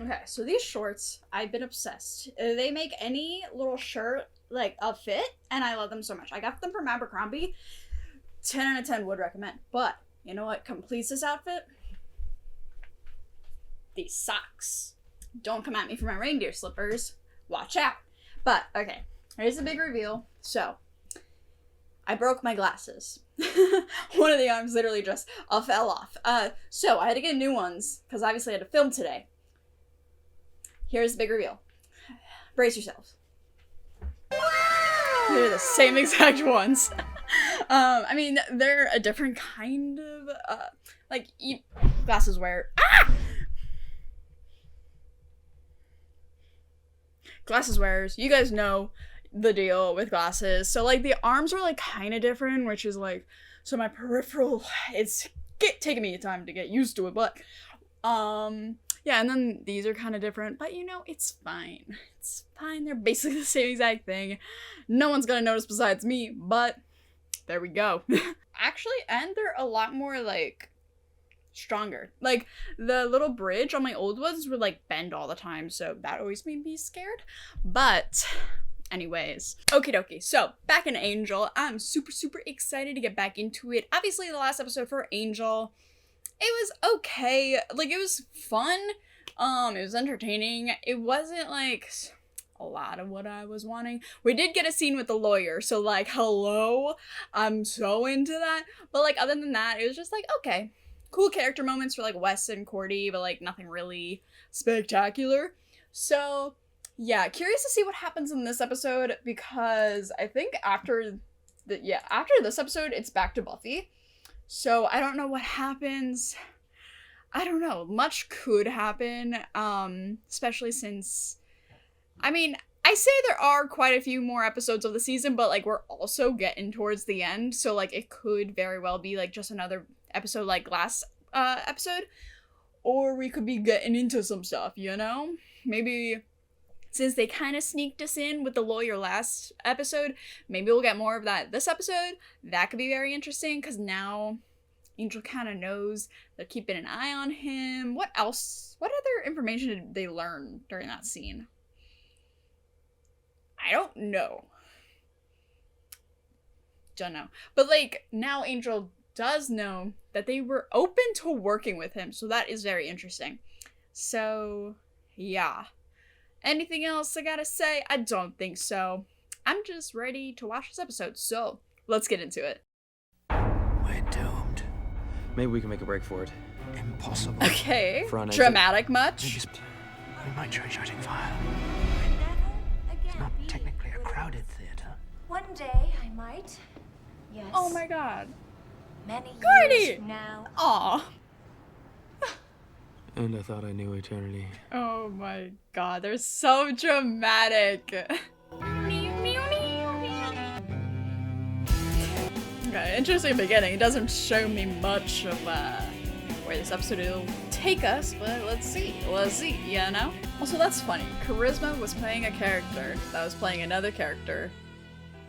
Okay, so these shorts, I've been obsessed. They make any little shirt, like, a fit, and I love them so much. I got them from Abercrombie. 10 out of 10 would recommend. But, you know what completes this outfit? These socks. Don't come at me for my reindeer slippers. Watch out. But, okay, here's the big reveal. So, I broke my glasses. One of the arms literally just fell off. So I had to get new ones, because obviously I had to film today. Here's the big reveal. Brace yourselves. They're the same exact ones. I mean, they're a different kind of, glasses wear. Ah! Glasses wearers. You guys know the deal with glasses. So, like, the arms are, like, kind of different, which is, like, so my peripheral, it's taking me time to get used to it, but, yeah, and then these are kind of different, but, you know, it's fine. It's fine. They're basically the same exact thing. No one's gonna notice besides me, but there we go. Actually, and they're a lot more, like, stronger. Like, the little bridge on my old ones would, like, bend all the time, so that always made me scared. But anyways, okie dokie. So, back in Angel, I'm super, super excited to get back into it. Obviously, the last episode for Angel, it was okay. Like, it was fun. It was entertaining. It wasn't, like, a lot of what I was wanting. We did get a scene with the lawyer, so, like, hello? I'm so into that. But, like, other than that, it was just, like, okay. Cool character moments for, like, Wes and Cordy, but, like, nothing really spectacular. So, yeah, curious to see what happens in this episode, because I think after this episode, it's back to Buffy. So I don't know what happens. I don't know. Much could happen, especially since, I mean, I say there are quite a few more episodes of the season, but, like, we're also getting towards the end, so, like, it could very well be, like, just another episode like last episode, or we could be getting into some stuff, you know? Maybe since they kind of sneaked us in with the lawyer last episode, maybe we'll get more of that this episode. That could be very interesting, because now Angel kind of knows they're keeping an eye on him. What else? What other information did they learn during that scene? I don't know. Don't know. But, like, now Angel does know that they were open to working with him, so that is very interesting. So, yeah. Anything else I gotta say? I don't think so. I'm just ready to watch this episode, so let's get into it. We're doomed. Maybe we can make a break for it. Impossible. Okay. Front exit. Dramatic much? We might try shutting fire. It's not technically a crowded theater. One day I might. Yes. Oh my god. Many Cordy! years from now. Aw. And I thought I knew eternity. Oh my god, they're so dramatic. Okay, interesting beginning. It doesn't show me much of where this episode will take us, but let's see. Let's see, you know? Also, that's funny. Charisma was playing a character that was playing another character,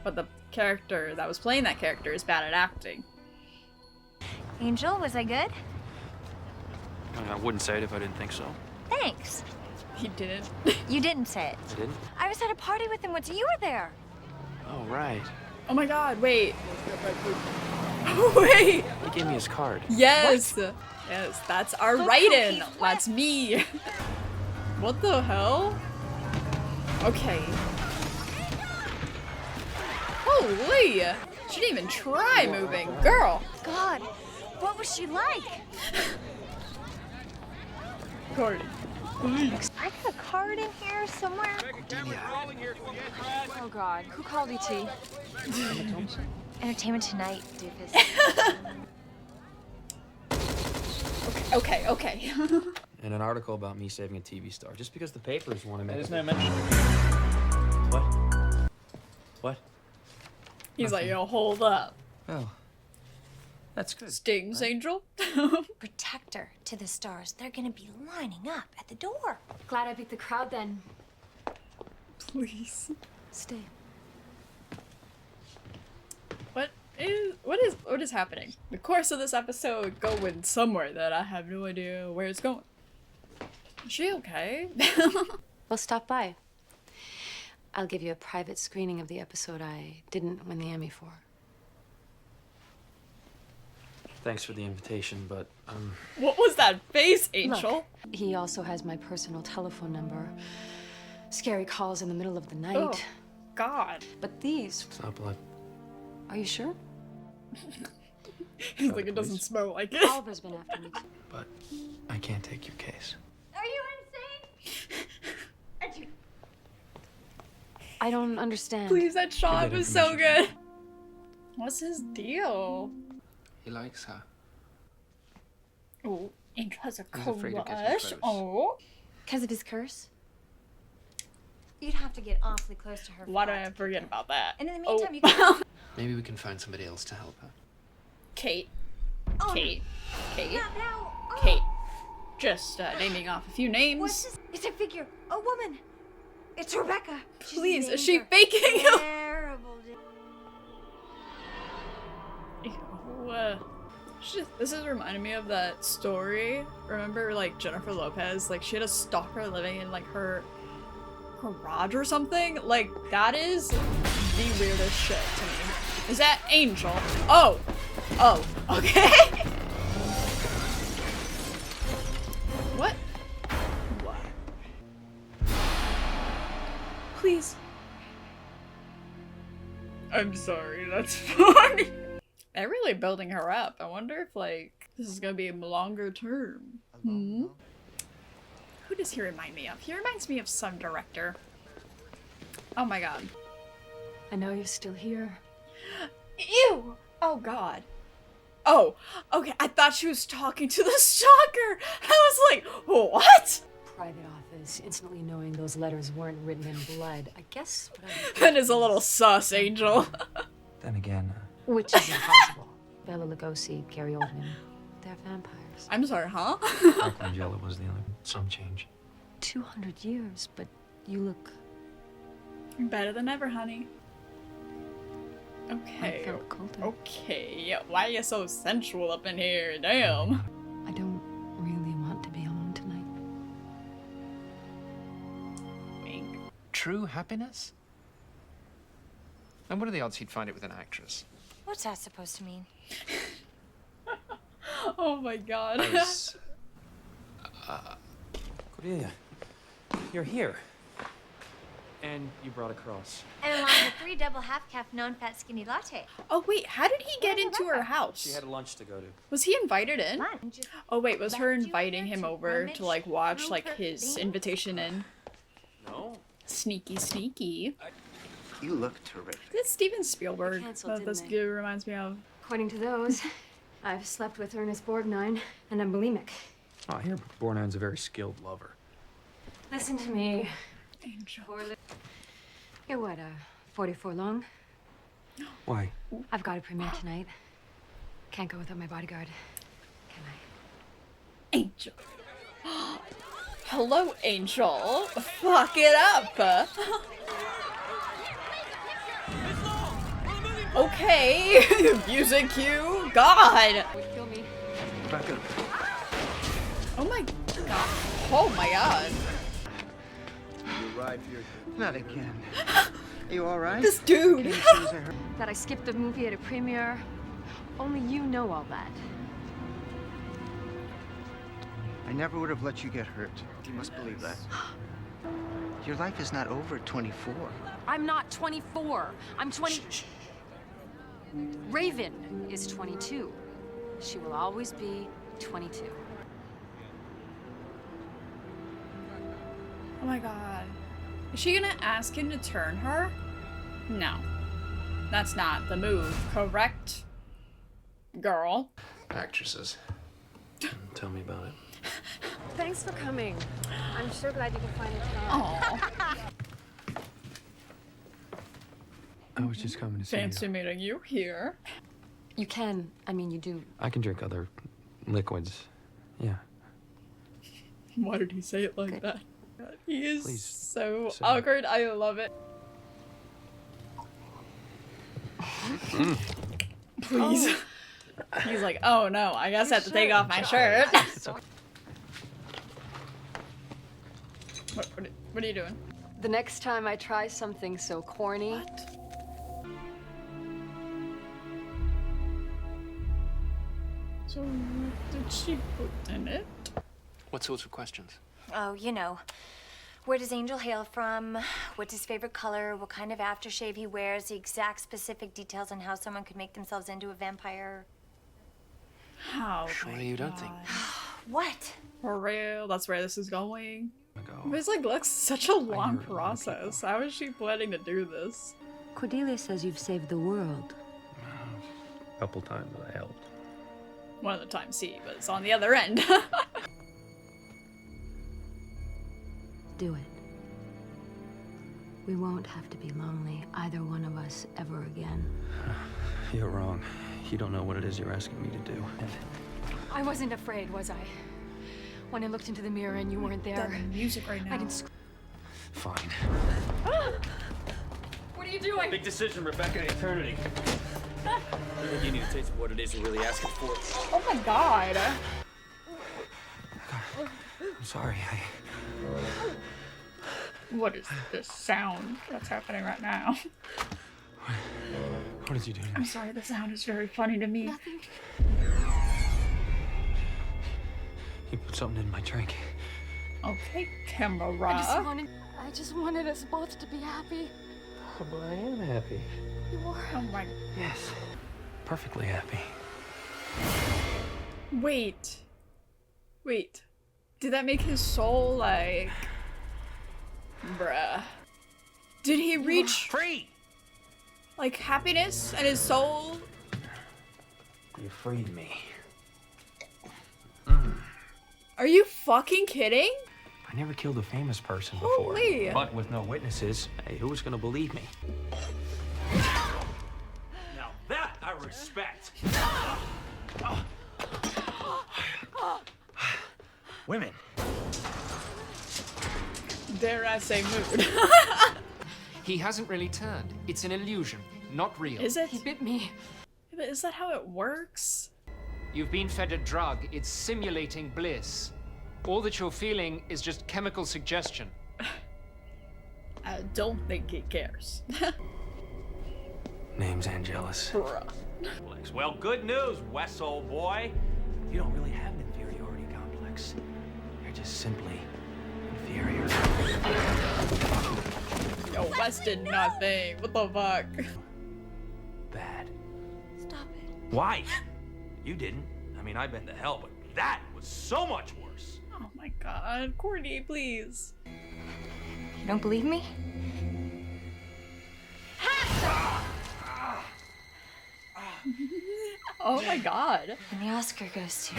but the character that was playing that character is bad at acting. Angel, was I good? I wouldn't say it if I didn't think so. Thanks. He didn't. You didn't say it. I didn't? I was at a party with him once. You were there. Oh, right. Oh my god, wait. Wait! He gave me his card. Yes! Yes, that's our Look, write-in. he's That's me. What the hell? Okay. Holy! She didn't even try moving. Girl! God, what was she like? Cordy. I got a card in here somewhere. Oh God, who called ET? Entertainment Tonight, doofus. Okay. And an article about me saving a TV star. Just because the papers want to make There's it. no mention. What? What? He's like, yo, hold up. Oh. That's good. Stings, Angel? Protector to the stars. They're gonna be lining up at the door. Glad I picked the crowd then. Please. Stay. What is happening? The course of this episode going somewhere that I have no idea where it's going. Is she okay? Well, stop by. I'll give you a private screening of the episode I didn't win the Emmy for. Thanks for the invitation, but What was that face, Angel? Look, he also has my personal telephone number. Scary calls in the middle of the night. Oh, God. But these, it's not blood. are you sure? He's like, it doesn't please. smell like it. Oliver's been after me. But I can't take your case. Are you insane? I don't understand. Please, that shot Good was so information. good. What's his deal? He likes her. Oh, Angel has a He's afraid of getting crush. close. Oh. Because of his curse? You'd have to get awfully close to her. Why for did I that. forget about that? And in the Oh. meantime, you can. Maybe we can find somebody else to help her. Kate. Oh, Kate. Kate. Not now. Oh, Kate. Just naming off a few What's names. this? It's a figure. A woman. It's Rebecca. She's Please, in is she danger. faking you? Terrible. Ew, this is reminding me of that story. Remember, like, Jennifer Lopez? Like, she had a stalker living in, like, her garage or something? Like, that is the weirdest shit to me. Is that Angel? Oh! Oh, okay. What? What? Please. I'm sorry, that's funny. They're really building her up. I wonder if, like, this is gonna be a longer term. Hmm? Who does he remind me of? He reminds me of some director. Oh my god. I know you're still here. Ew! Oh god. Oh, okay, I thought she was talking to the stalker! I was like, what? Private office, instantly knowing those letters weren't written in blood. I guess what I would That is a little sus, Angel. Then again, Which is impossible. Bela Lugosi, Gary Oldman, they're vampires. I'm sorry, huh? Michelangelo was the only some change. 200 years, but you look... Better than ever, honey. I Okay. felt colder. Okay, why are you so sensual up in here? Damn. I don't really want to be alone tonight. Wink. True happiness? And what are the odds he'd find it with an actress? What's that supposed to mean? Oh my god. Cordelia, you're here. And you brought a cross. And along with 3 double half-calf non-fat skinny latte. Oh wait, how did he get into her house? She had lunch to go to. Was he invited in? Lunch. Oh wait, was her Left you inviting here him to over rummage to like watch through like her his things? invitation in? No. Sneaky, sneaky. You look terrific. That's Steven Spielberg. canceled, That didn't this they? guy reminds me of. According to those, I've slept with Ernest Borgnine, and I'm bulimic. Oh, I hear Borgnine's a very skilled lover. Listen to me. Angel. You're what, 44 long? Why? I've got a premiere tonight. Can't go without my bodyguard, can I? Angel. Hello, Angel. Fuck it up. Okay. Music cue. God. Would kill me. Rebecca, Oh my god. Oh my god. not again. Are you all right? This dude. As soon as I heard- That I skipped the movie at a premiere. Only you know all that. I never would have let you get hurt. You must believe that. Your life is not over at 24. I'm not 24. I'm 20. Raven is 22. She will always be 22. Oh my god. Is she gonna ask him to turn her? No. That's not the move, correct? Girl. Actresses. Tell me about it. Thanks for coming. I'm so glad you could find a time. Aw. I was just coming to see Fancy you. meeting you here. You can. I mean, you do. I can drink other liquids. Yeah. Why did he say it like Good. that? He is Please, so sit. awkward. I love it. Please. He's like, oh no, I guess I have to take off my shirt. What are you doing? The next time I try something so corny, What? So what did she put in it? What sorts of questions? Oh, you know. Where does Angel hail from? What's his favorite color? What kind of aftershave he wears? The exact specific details on how someone could make themselves into a vampire. How? Surely you don't think. What? For real? That's where this is going? Go. It's like looks such a long hear it, process. How is she planning to do this? Cordelia says you've saved the world. A couple times I helped. One of the times C, but it's on the other end. Do it. We won't have to be lonely, either one of us, ever again. You're wrong. You don't know what it is you're asking me to do. I wasn't afraid, was I? When I looked into the mirror and you weren't there. That music right now. I didn't scream. Fine. What are you doing? Big decision, Rebecca. Eternity. I think you need to taste what it is you're really asking for. Oh my god. I'm sorry. What is this sound that's happening right now? What did you do to I'm me? sorry, the sound is very funny to me. Nothing. You put something in my drink. Okay, I camera. just wanted us both to be happy. Oh, but I am happy. You were. Oh my. Yes. Perfectly happy. Wait. Wait. Did that make his soul like. Bruh. Did he reach Free! like happiness and his soul? You freed me. Are you fucking kidding? I never killed a famous person before. Holy. But with no witnesses, hey, who was gonna believe me? Now that I respect. Women. Dare I say mood. He hasn't really turned. It's an illusion, not real. Is it? He bit me. But is that how it works? You've been fed a drug. It's simulating bliss. All that you're feeling is just chemical suggestion. I don't think he cares. Name's Angelus. Bruh. Well, good news, Wes, old boy. You don't really have an inferiority complex. You're just simply inferior. Yo, Wes did nothing. What the fuck? Bad. Stop it. Why? You didn't. I mean, I've been to hell, but that was so much worse. Oh my god. Courtney, please. You don't believe me? Oh my god. And the Oscar goes to.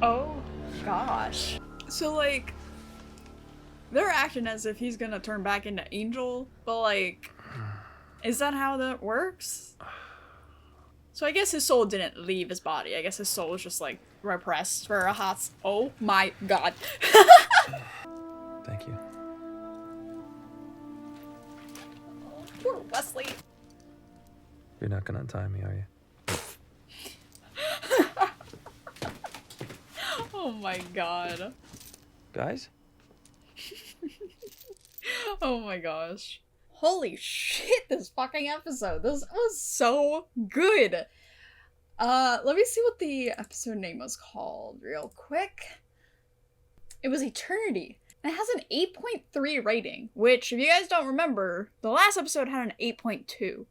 Oh gosh. So like they're acting as if he's gonna turn back into Angel, but like is that how that works? So I guess his soul didn't leave his body. I guess his soul was just like repressed for a hot oh my god. Thank you. Poor Wesley. You're not gonna untie me, are you? Oh my god. Guys? Oh my gosh. Holy shit, this fucking episode. This was so good. Let me see what the episode name was called real quick. It was Eternity. And it has an 8.3 rating, which, if you guys don't remember, the last episode had an 8.2.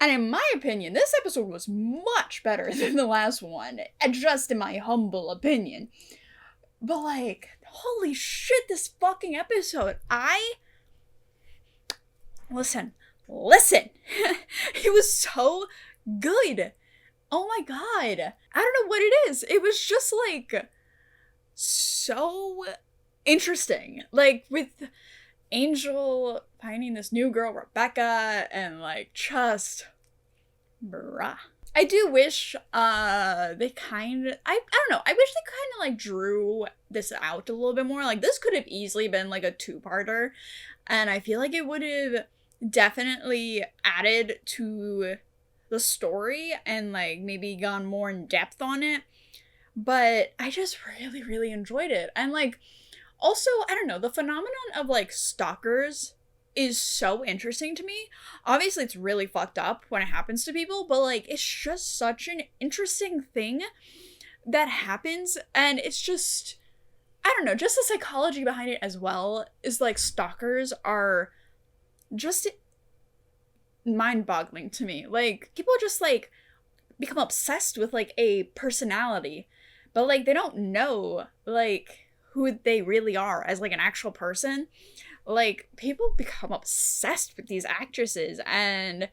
And in my opinion, this episode was much better than the last one, just in my humble opinion. But like, holy shit, this fucking episode. Listen. It was so good. Oh my god. I don't know what it is. It was just like, so interesting. Like, with Angel finding this new girl, Rebecca, and like, just, bruh. I do wish, they kind of, I don't know, I wish they kind of like drew this out a little bit more. Like, this could have easily been like a two-parter, and I feel like it would have definitely added to the story and like maybe gone more in depth on it, but I just really, really enjoyed it. And like, also, I don't know, the phenomenon of like stalkers is so interesting to me. Obviously, it's really fucked up when it happens to people, but like, it's just such an interesting thing that happens. And it's just, I don't know, just the psychology behind it as well is like stalkers are just mind-boggling to me. Like, people just like become obsessed with like a personality, but like they don't know like who they really are as like an actual person. Like, people become obsessed with these actresses, and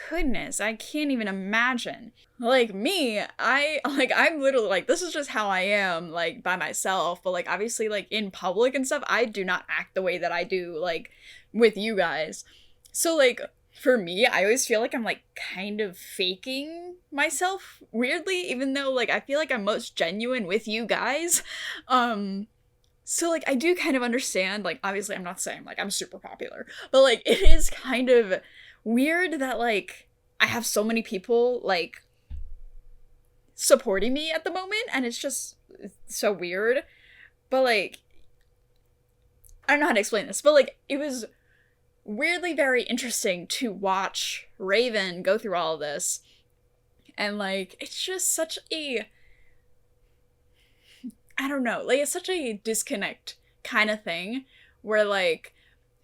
goodness, I can't even imagine. Like me, I'm literally like, this is just how I am, like by myself, but like obviously like in public and stuff, I do not act the way that I do like with you guys. So like for me, I always feel like I'm like kind of faking myself weirdly, even though like I feel like I'm most genuine with you guys. So like I do kind of understand, like obviously I'm not saying like I'm super popular, but like it is kind of weird that like I have so many people like supporting me at the moment, and it's so weird. But like, I don't know how to explain this, but like it was weirdly very interesting to watch Raven go through all of this. And like, it's just such a, I don't know, like it's such a disconnect kind of thing where like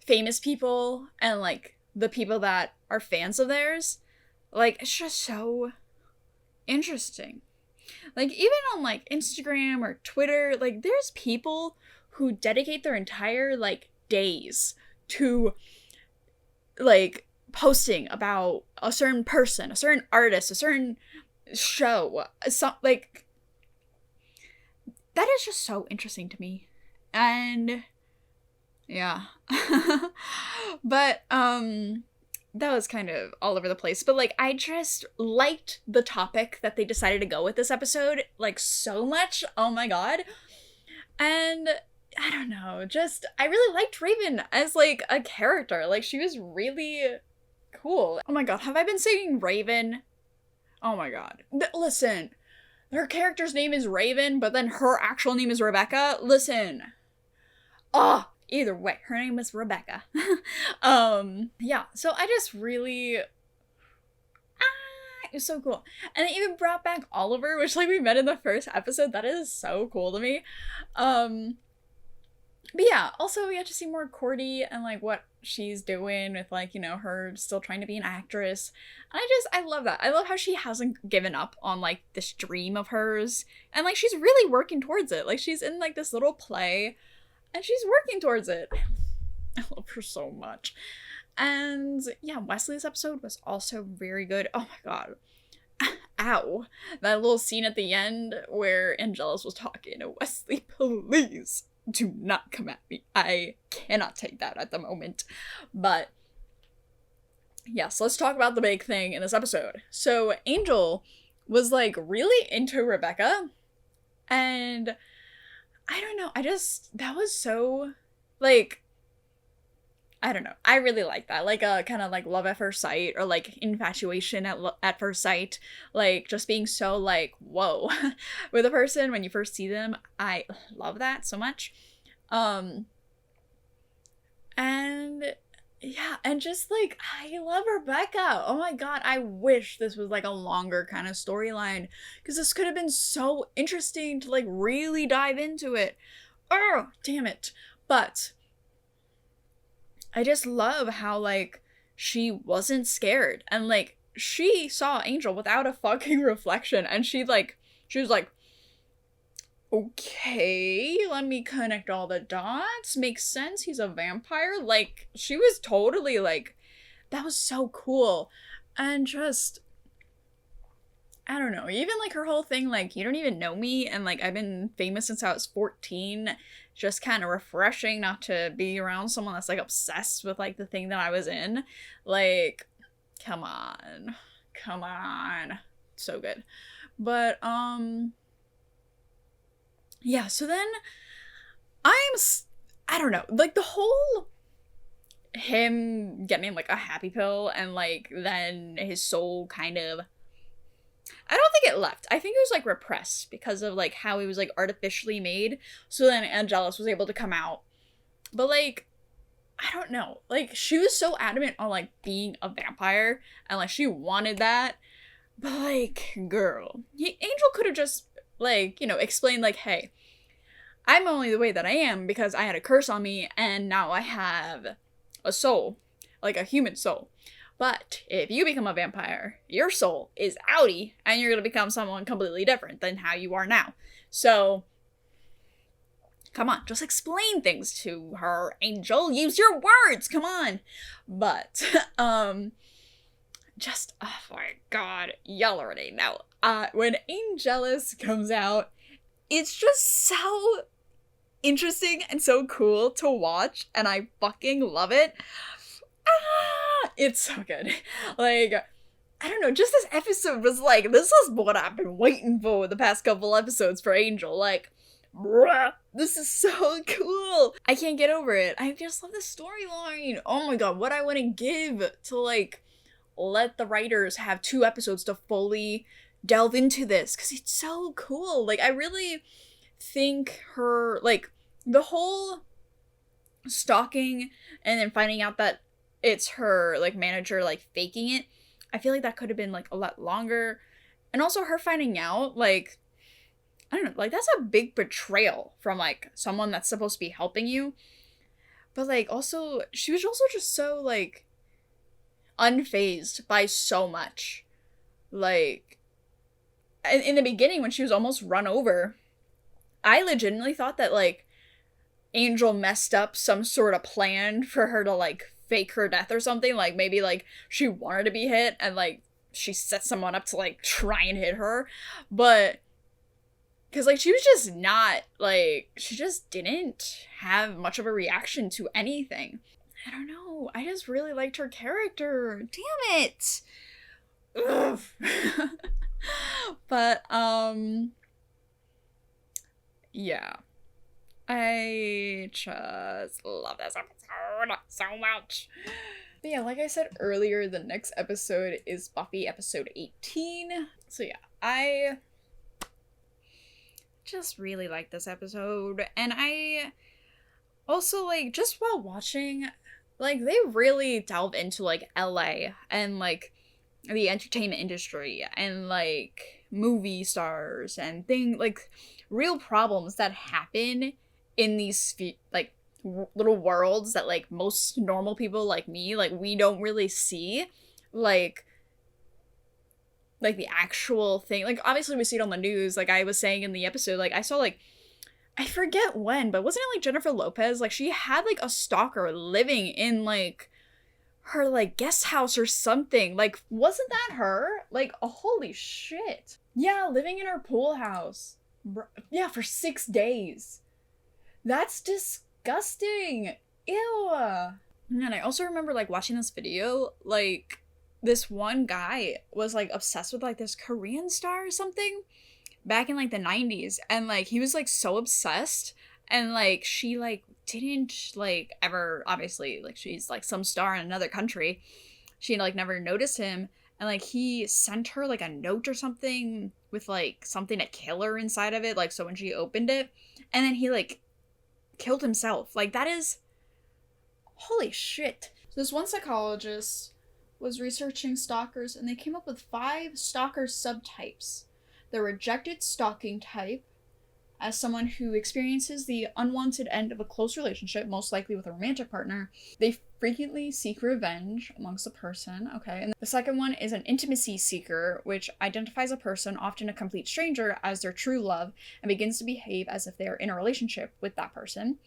famous people and like the people that are fans of theirs, like it's just so interesting. Like even on like Instagram or Twitter, like there's people who dedicate their entire like days to like posting about a certain person, a certain artist, a certain show, like that is just so interesting to me. And yeah. But that was kind of all over the place, but like I just liked the topic that they decided to go with this episode like so much. Oh my god. And I don't know, just I really liked Raven as like a character. Like she was really cool. Oh my god, have I been saying Raven? Oh my god. Listen, her character's name is Raven, but then her actual name is Rebecca. Listen. Oh, either way, her name is Rebecca. Yeah, so I just really, it was so cool. And they even brought back Oliver, which like we met in the first episode. That is so cool to me. But yeah, also we got to see more Cordy and like what she's doing with like, you know, her still trying to be an actress. And I love that. I love how she hasn't given up on like this dream of hers. And like she's really working towards it. Like she's in like this little play and she's working towards it. I love her so much. And yeah, Wesley's episode was also very good. Oh my god. Ow. That little scene at the end where Angelus was talking to Wesley, please do not come at me. I cannot take that at the moment. But yes, let's talk about the big thing in this episode. So Angel was like really into Rebecca, and I don't know, that was so like, I don't know, I really like that, like a kind of like love at first sight, or like infatuation at first sight, like just being so like whoa with a person when you first see them. I love that so much. And yeah, and just like I love Rebecca. Oh my god, I wish this was like a longer kind of storyline, because this could have been so interesting to like really dive into it. Oh damn it. But I just love how like she wasn't scared, and like she saw Angel without a fucking reflection, and she was like, okay, let me connect all the dots. Makes sense, he's a vampire. Like she was totally like, that was so cool. And just, I don't know, even like her whole thing, like, you don't even know me, and like I've been famous since I was 14. Just kind of refreshing not to be around someone that's like obsessed with like the thing that I was in. Like, come on, so good. But yeah, so then I don't know, like the whole him getting like a happy pill and like then his soul kind of, I don't think it left. I think it was like repressed because of like how he was like artificially made. So then Angelus was able to come out. But like, I don't know. Like, she was so adamant on like being a vampire and like she wanted that. But like, girl, Angel could have just like, you know, explained like, hey, I'm only the way that I am because I had a curse on me and now I have a soul, like a human soul. But if you become a vampire, your soul is outie and you're going to become someone completely different than how you are now. So, come on, just explain things to her, Angel. Use your words, come on. But, just, oh my god, y'all already know. When Angelus comes out, it's just so interesting and so cool to watch, and I fucking love it. It's so good. Like, I don't know, just this episode was like, this is what I've been waiting for the past couple episodes for Angel. Like, bruh, this is so cool. I can't get over it. I just love the storyline. Oh my god, what I want to give to like let the writers have 2 episodes to fully delve into this, because it's so cool. Like, I really think her, like, the whole stalking and then finding out that it's her, like, manager, like, faking it, I feel like that could have been, like, a lot longer. And also her finding out, like, I don't know, like, that's a big betrayal from, like, someone that's supposed to be helping you. But, like, also, she was also just so, like, unfazed by so much. Like, in the beginning, when she was almost run over, I legitimately thought that, like, Angel messed up some sort of plan for her to, like, fake her death or something. Like, maybe, like, she wanted to be hit and, like, she set someone up to, like, try and hit her. But, because, like, she was just not, like, she just didn't have much of a reaction to anything. I don't know. I just really liked her character. Damn it! Ugh. But, yeah. I just love this episode so much. But yeah, like I said earlier, the next episode is Buffy episode 18. So yeah, I just really like this episode. And I also, like, just while watching, like, they really delve into, like, LA and, like, the entertainment industry and, like, movie stars and like, real problems that happen in these, like, little worlds that, like, most normal people like me, like, we don't really see. Like, the actual thing. Like, obviously we see it on the news. Like, I was saying in the episode, like, I saw, like, I forget when, but wasn't it, like, Jennifer Lopez? Like, she had, like, a stalker living in, like, her, like, guest house or something. Like, wasn't that her? Like, oh, holy shit. Yeah, living in her pool house. Yeah, for 6 days. That's disgusting. Ew. And I also remember, like, watching this video, like, this one guy was, like, obsessed with, like, this Korean star or something back in, like, the 90s. And, like, he was, like, so obsessed. And, like, she, like, didn't, like, ever, obviously, like, she's, like, some star in another country. She, like, never noticed him. And, like, he sent her, like, a note or something with, like, something to kill her inside of it. Like, so when she opened it. And then he, like, killed himself. Like, that is... holy shit. So this one psychologist was researching stalkers, and they came up with 5 stalker subtypes. The rejected stalking type, as someone who experiences the unwanted end of a close relationship, most likely with a romantic partner. They frequently seek revenge amongst a person. Okay. And the second one is an intimacy seeker, which identifies a person, often a complete stranger, as their true love and begins to behave as if they are in a relationship with that person,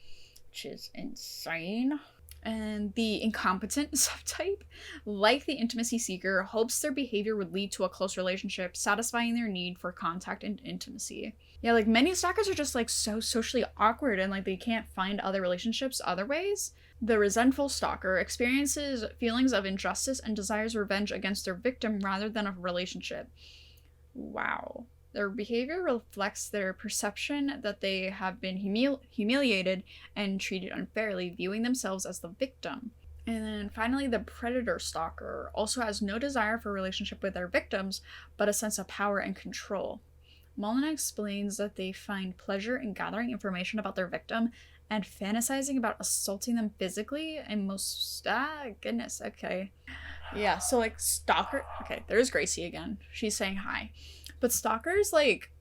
which is insane. And the incompetent subtype, like the intimacy seeker, hopes their behavior would lead to a close relationship, satisfying their need for contact and intimacy. Yeah, like, many stalkers are just, like, so socially awkward and, like, they can't find other relationships other ways. The resentful stalker experiences feelings of injustice and desires revenge against their victim rather than a relationship. Wow. Their behavior reflects their perception that they have been humiliated and treated unfairly, viewing themselves as the victim. And then finally, the predator stalker also has no desire for a relationship with their victims, but a sense of power and control. Molina explains that they find pleasure in gathering information about their victim and fantasizing about assaulting them physically, and goodness, okay. Yeah, so like stalker, okay, there's Gracie again. She's saying hi. But stalkers, like,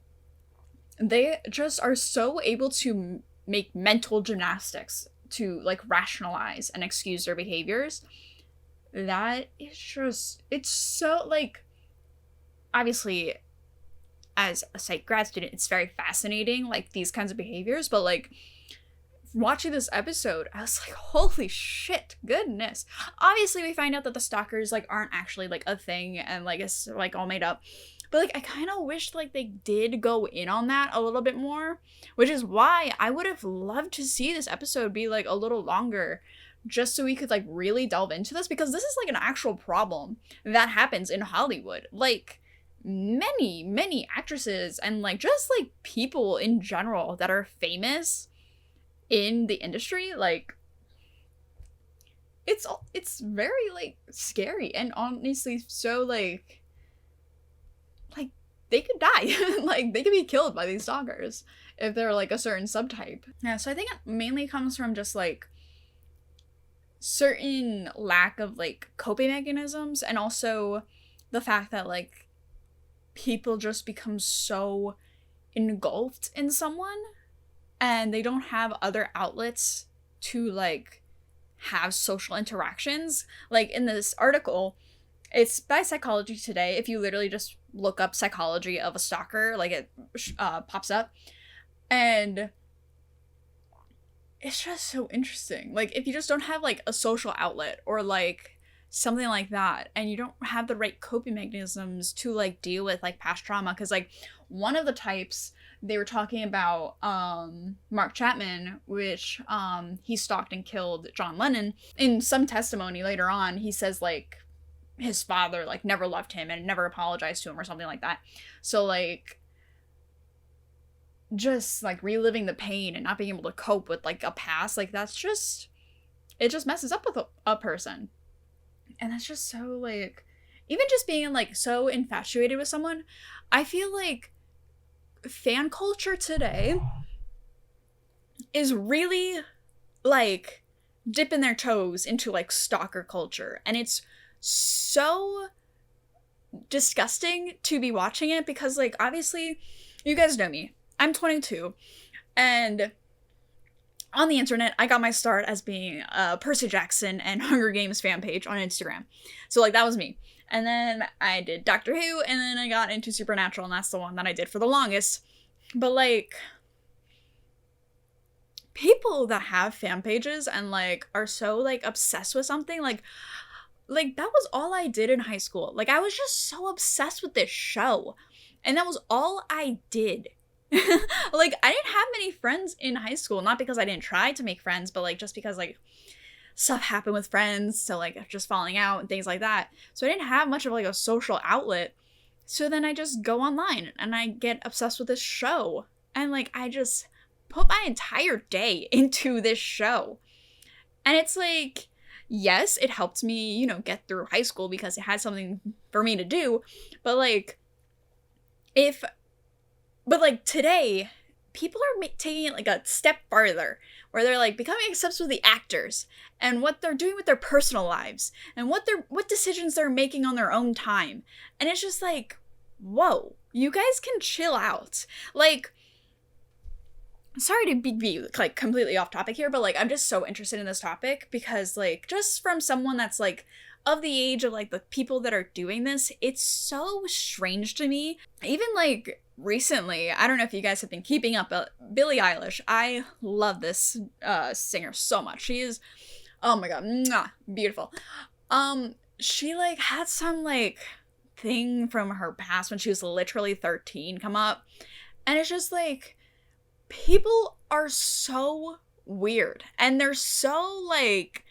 they just are so able to make mental gymnastics to like rationalize and excuse their behaviors. That is just, it's so like, obviously as a psych grad student, it's very fascinating, like these kinds of behaviors, but like watching this episode, I was like, holy shit, goodness. Obviously we find out that the stalkers like aren't actually like a thing and like it's like all made up. But like I kind of wished like they did go in on that a little bit more, which is why I would have loved to see this episode be like a little longer, just so we could like really delve into this, because this is like an actual problem that happens in Hollywood. Like many actresses and like just like people in general that are famous in the industry, like it's very like scary and honestly so like they could die. Like they could be killed by these stalkers if they're like a certain subtype. Yeah, so I think it mainly comes from just like certain lack of like coping mechanisms, and also the fact that like people just become so engulfed in someone and they don't have other outlets to like have social interactions. Like in this article, it's by Psychology Today. If you literally just look up psychology of a stalker, like it pops up, and it's just so interesting. Like if you just don't have like a social outlet or like something like that, and you don't have the right coping mechanisms to like deal with like past trauma, because like one of the types they were talking about Mark Chapman, which he stalked and killed John Lennon. In some testimony later on, he says like his father like never loved him and never apologized to him or something like that. So like just like reliving the pain and not being able to cope with like a past, like that's just, it just messes up with a person. And that's just so like, even just being like so infatuated with someone, I feel like fan culture today is really like dipping their toes into like stalker culture, and it's so disgusting to be watching it, because like obviously you guys know me, I'm 22, and on the internet I got my start as being a Percy Jackson and Hunger Games fan page on Instagram. So like that was me. And then I did Doctor Who, and then I got into Supernatural, and that's the one that I did for the longest. But like people that have fan pages and like are so like obsessed with something, like that was all I did in high school. Like I was just so obsessed with this show, and that was all I did. Like I didn't have many friends in high school, not because I didn't try to make friends, but like just because like stuff happened with friends, so like just falling out and things like that. So I didn't have much of like a social outlet. So then I just go online and I get obsessed with this show, and like I just put my entire day into this show. And it's like, yes, it helped me, you know, get through high school because it had something for me to do, but like today people are taking it like a step farther, where they're like becoming obsessed with the actors and what they're doing with their personal lives and what decisions they're making on their own time. And it's just like, whoa, you guys can chill out. Like, sorry to be like completely off topic here, but like I'm just so interested in this topic because like just from someone that's like of the age of like the people that are doing this, it's so strange to me. Even like recently, I don't know if you guys have been keeping up, but Billie Eilish, I love this singer so much. She is, oh my god, mwah, beautiful. She like had some like thing from her past when she was literally 13 come up, and it's just like people are so weird, and they're so like,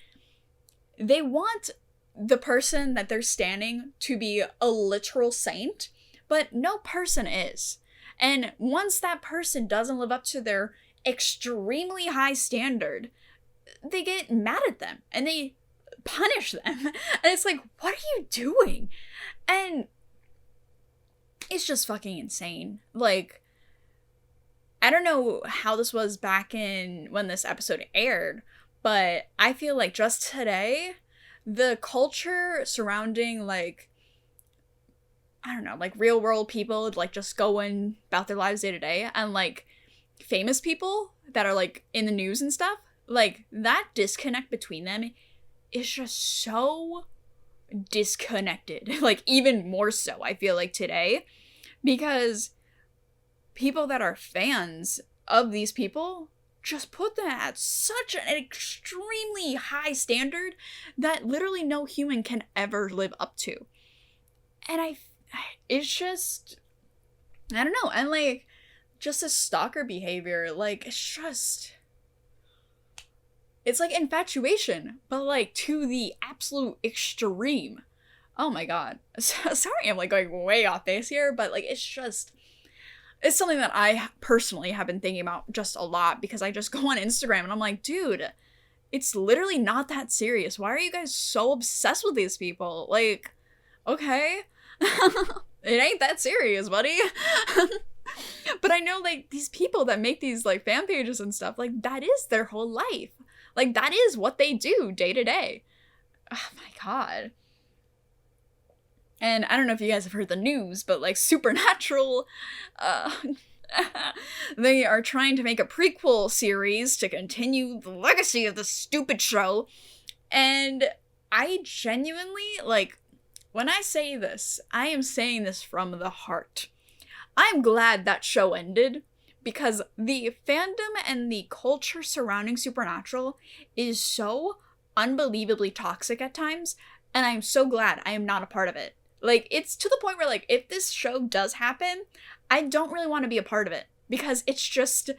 they want the person that they're standing to be a literal saint, but no person is. And once that person doesn't live up to their extremely high standard, they get mad at them and they punish them. And it's like, what are you doing? And it's just fucking insane. Like, I don't know how this was back in when this episode aired, but I feel like just today, the culture surrounding, like, I don't know, like real world people, like just going about their lives day to day, and like famous people that are like in the news and stuff, like that disconnect between them is just so disconnected. Like even more so, I feel like today, because people that are fans of these people just put them at such an extremely high standard that literally no human can ever live up to. And it's just, I don't know, and like, just this stalker behavior, like, it's like infatuation, but like to the absolute extreme. Oh my god. Sorry, I'm like going way off base here, but like, it's something that I personally have been thinking about just a lot, because I just go on Instagram and I'm like, dude, it's literally not that serious. Why are you guys so obsessed with these people? Like, okay. It ain't that serious, buddy. But I know, like, these people that make these, like, fan pages and stuff, like, that is their whole life. Like, that is what they do day to day. Oh my god. And I don't know if you guys have heard the news, but, like, Supernatural, they are trying to make a prequel series to continue the legacy of the stupid show. And I genuinely, like, when I say this, I am saying this from the heart. I'm glad that show ended, because the fandom and the culture surrounding Supernatural is so unbelievably toxic at times, and I'm so glad I am not a part of it. Like, it's to the point where, like, if this show does happen, I don't really want to be a part of it, because it's just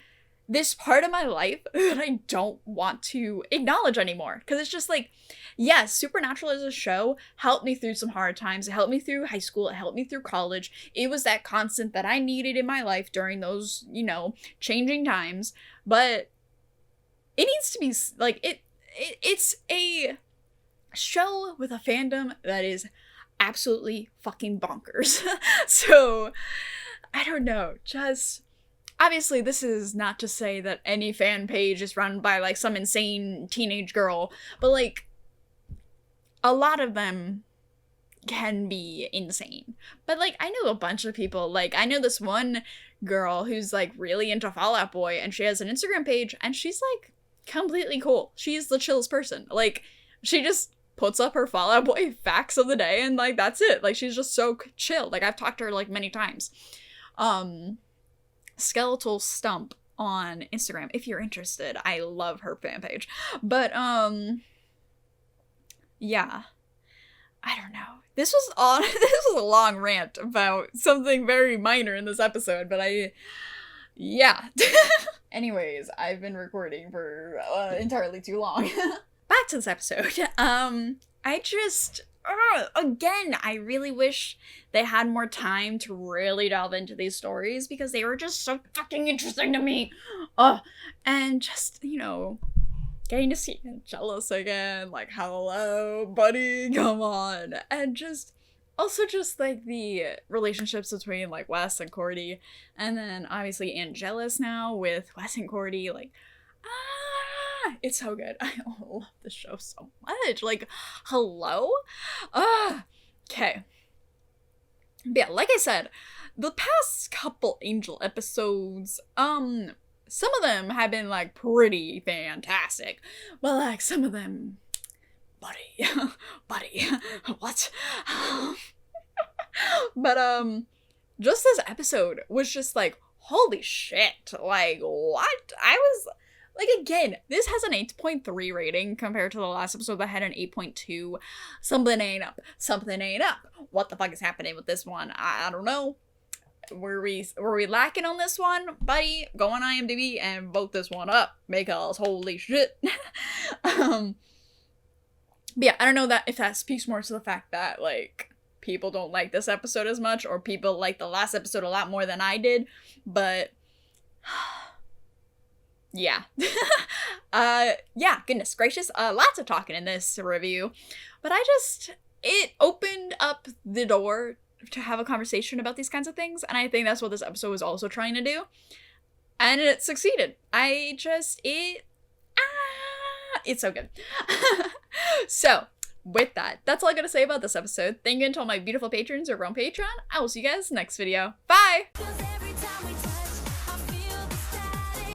this part of my life that I don't want to acknowledge anymore. Because it's just like, yes, Supernatural as a show helped me through some hard times. It helped me through high school. It helped me through college. It was that constant that I needed in my life during those, you know, changing times. But it needs to be, like, it's a show with a fandom that is absolutely fucking bonkers. So, I don't know, just... Obviously, this is not to say that any fan page is run by, like, some insane teenage girl, but, like, a lot of them can be insane. But, like, I know a bunch of people, like, I know this one girl who's, like, really into Fall Out Boy, and she has an Instagram page, and she's, like, completely cool. She's the chillest person. Like, she just puts up her Fall Out Boy facts of the day, and, like, that's it. Like, she's just so chill. Like, I've talked to her, like, many times. Skeletal Stump on Instagram, if you're interested. I love her fan page. But, yeah. I don't know. This was a long rant about something very minor in this episode, but yeah. Anyways, I've been recording for entirely too long. Back to this episode. Again, I really wish they had more time to really delve into these stories, because they were just so fucking interesting to me. And just, you know, getting to see Angelus again, like, hello, buddy, come on. And just, also just, like, the relationships between, like, Wes and Cordy, and then, obviously, Angelus now with Wes and Cordy, like, it's so good. I love this show so much. Like, hello? Okay. Yeah, like I said, the past couple Angel episodes, some of them have been, like, pretty fantastic. But, like, some of them... Buddy. What? But, just this episode was just, like, holy shit. Like, what? I was... Like, again, this has an 8.3 rating compared to the last episode that had an 8.2. Something ain't up. Something ain't up. What the fuck is happening with this one? I don't know. Were we lacking on this one? Buddy, go on IMDb and vote this one up. Because holy shit. But yeah, I don't know if that speaks more to the fact that, like, people don't like this episode as much, or people like the last episode a lot more than I did, but... yeah. Yeah, goodness gracious. Lots of talking in this review. But it opened up the door to have a conversation about these kinds of things. And I think that's what this episode was also trying to do. And it succeeded. It's so good. So, with that, that's all I gotta say about this episode. Thank you to all my beautiful patrons over on Patreon. I will see you guys next video. Bye!